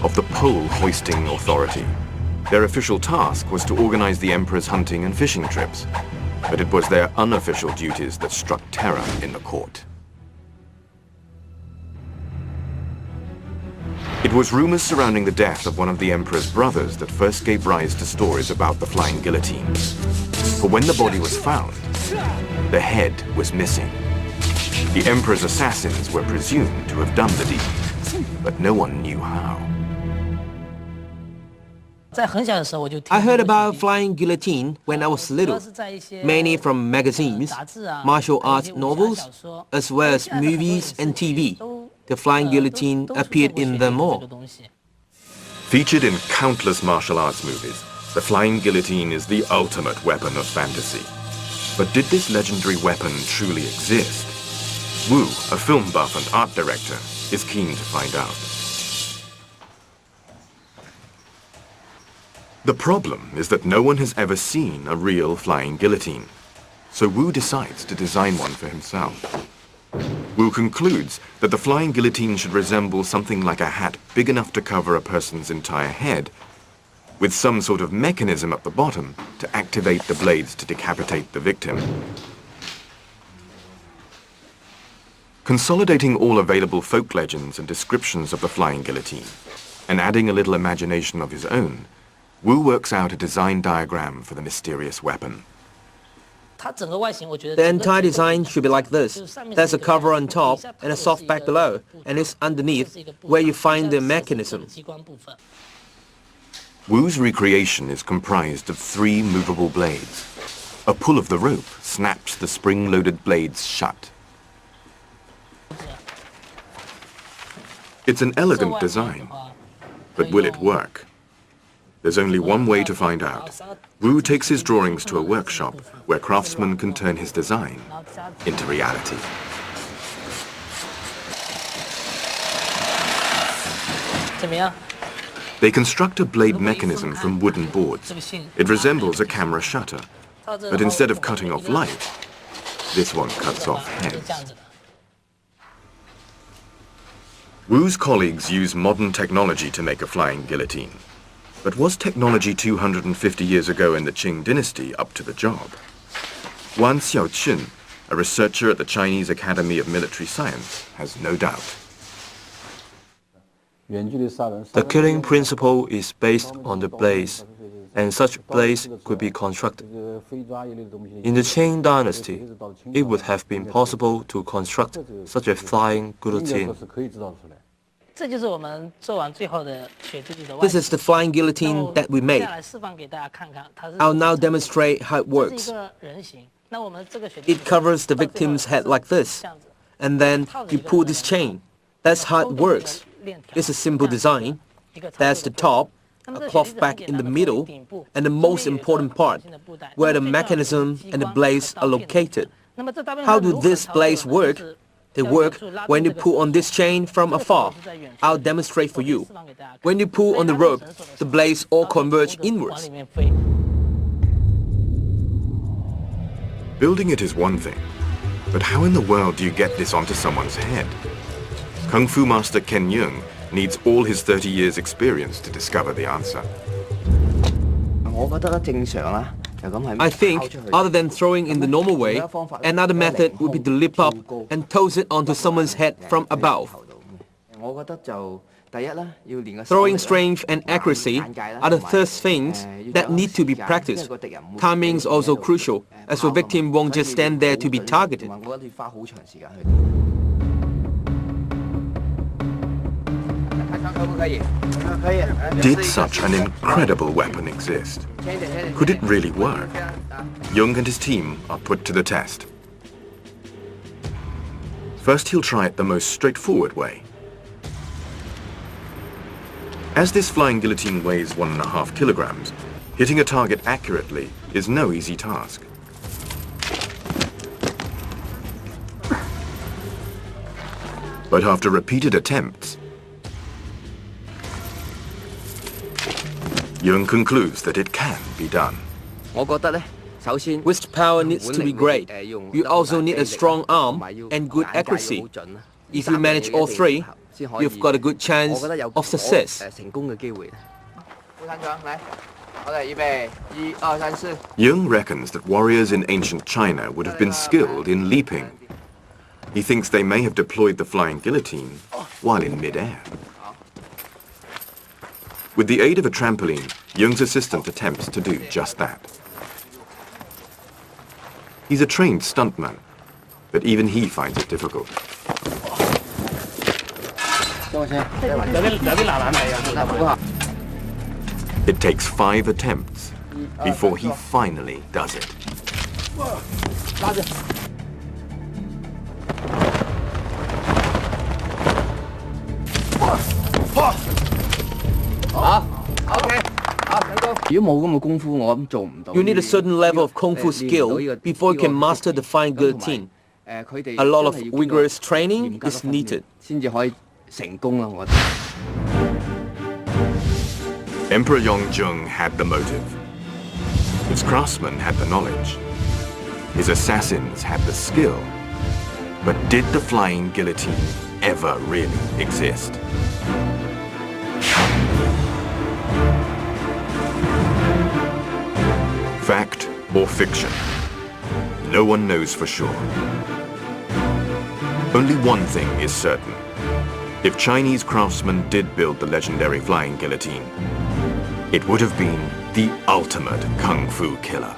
of the pole hoisting authority. Their official task was to organize the emperor's hunting and fishing trips, but it was their unofficial duties that struck terror in the court. It was rumors surrounding the death of one of the emperor's brothers that first gave rise to stories about the flying guillotine. But when the body was found, the head was missing. The emperor's assassins were presumed to have done the deed, but no one knew how. I heard about flying guillotine when I was little, mainly from magazines, martial arts novels, as well as movies and TV. The flying guillotine appeared in them all. Featured in countless martial arts movies, the flying guillotine is the ultimate weapon of fantasy. But did this legendary weapon truly exist? Wu, a film buff and art director, is keen to find out. The problem is that no one has ever seen a real flying guillotine, so Wu decides to design one for himself. Wu concludes that the flying guillotine should resemble something like a hat big enough to cover a person's entire head, with some sort of mechanism at the bottom to activate the blades to decapitate the victim. Consolidating all available folk legends and descriptions of the flying guillotine, and adding a little imagination of his own, Wu works out a design diagram for the mysterious weapon. The entire design should be like this. There's a cover on top and a soft back below, and it's underneath where you find the mechanism. Wu's recreation is comprised of 3 movable blades. A pull of the rope snaps the spring-loaded blades shut. It's an elegant design, but will it work? There's only one way to find out. Wu takes his drawings to a workshop where craftsmen can turn his design into reality. They construct a blade mechanism from wooden boards. It resembles a camera shutter, but instead of cutting off light, this one cuts off heads. Wu's colleagues use modern technology to make a flying guillotine. But was technology 250 years ago in the Qing dynasty up to the job? Wan Xiaoqun, a researcher at the Chinese Academy of Military Science, has no doubt. The killing principle is based on the blades, and such blades could be constructed. In the Qing dynasty, it would have been possible to construct such a flying guillotine. This is the flying guillotine that we made. I'll now demonstrate how it works. It covers the victim's head like this, and then you pull this chain. That's how it works. It's a simple design. There's the top, a cloth back in the middle, and the most important part, where the mechanism and the blades are located. How do these blades work? They work when you pull on this chain from afar. I'll demonstrate for you. When you pull on the rope, the blades all converge inwards. Building it is one thing, but how in the world do you get this onto someone's head? Kung Fu master Ken Yeung needs all his 30 years' experience to discover the answer. I think, other than throwing in the normal way, another method would be to lift up and toss it onto someone's head from above. Throwing strength and accuracy are the first things that need to be practiced. Timing is also crucial, as the victim won't just stand there to be targeted. Did such an incredible weapon exist? Could it really work? Yeung and his team are put to the test. First, he'll try it the most straightforward way. As this flying guillotine weighs 1.5 kilograms, hitting a target accurately is no easy task. But after repeated attempts, Yeung concludes that it can be done. Wrist power needs to be great. You also need a strong arm and good accuracy. If you manage all 3, you've got a good chance of success. Jung reckons that warriors in ancient China would have been skilled in leaping. He thinks they may have deployed the flying guillotine while in mid-air. With the aid of a trampoline, Jung's assistant attempts to do just that. He's a trained stuntman, but even he finds it difficult. It takes 5 attempts before he finally does it. You need a certain level of kung fu skill before you can master the flying guillotine. A lot of rigorous training is needed. Emperor Yongzheng had the motive. His craftsmen had the knowledge. His assassins had the skill. But did the flying guillotine ever really exist? Fact or fiction? No one knows for sure. Only one thing is certain. If Chinese craftsmen did build the legendary flying guillotine, it would have been the ultimate kung fu killer.